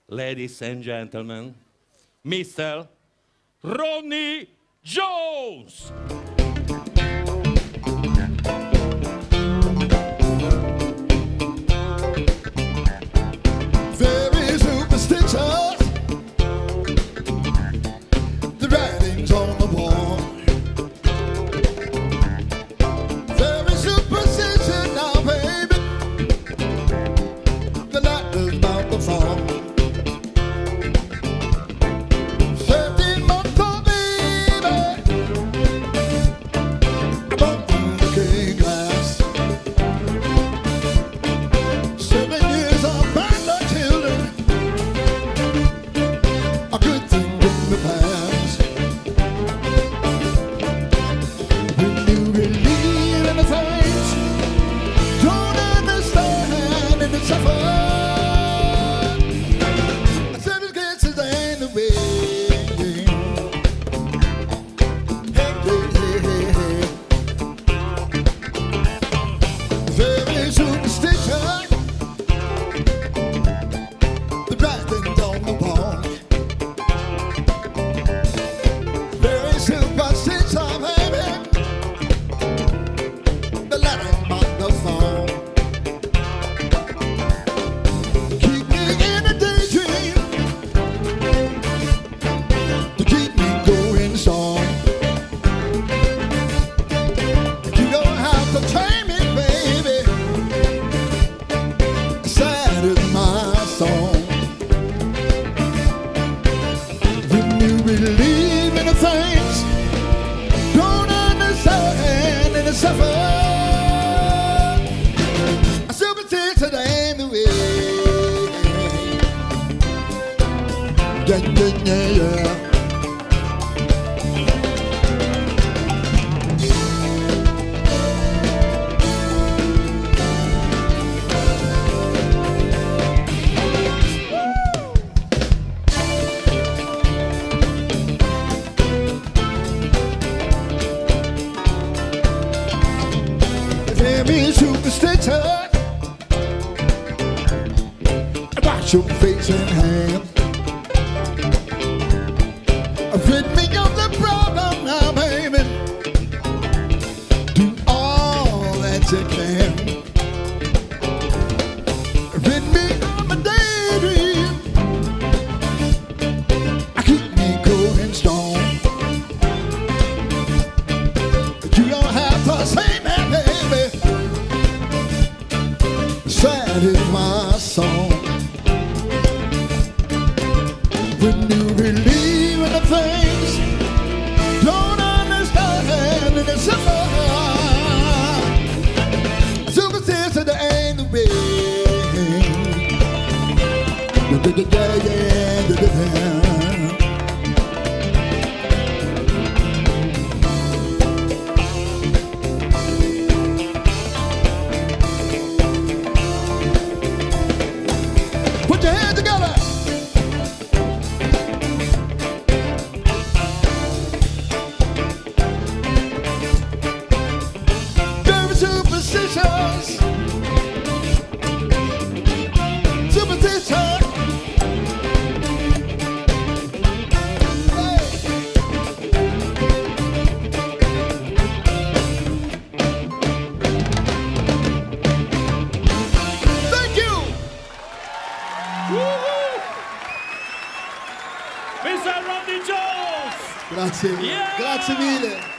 ladies and gentlemen, Mr. Ronnie Jones. Very superstitious, the writing's on the wall. Very superstitious now, baby, the light is about to fall. 13 months old, baby, about the king class. 7 years of bad children, a good thing in the past. When you believe in the things, don't understand and it's suffer. Service gets is in the way. Very superstitious, the writing's on the wall. Very superstitious, baby, the lighting on the phone. Keep me in a daydream, to keep me going strong. You don't have to train me, baby, sad is my song. When you believe in the things, don't understand and suffer. I superstition that ain't the way. Yeah, yeah, yeah, yeah. Very superstitious, watch your face and hands. Rid me of the problem now, baby. Do all that you can. Rid me of my daydream. Keep me going strong. You don't have to say that, baby. Sad is my song. When you believe in the things, don't understand and it's suffer. Superstition that ain't the way. Put your hands together. Very superstitious, superstitious. Hey. Thank you. Woo-hoo! Mr. Ronnie Jones. Grazie, Yeah. grazie mille.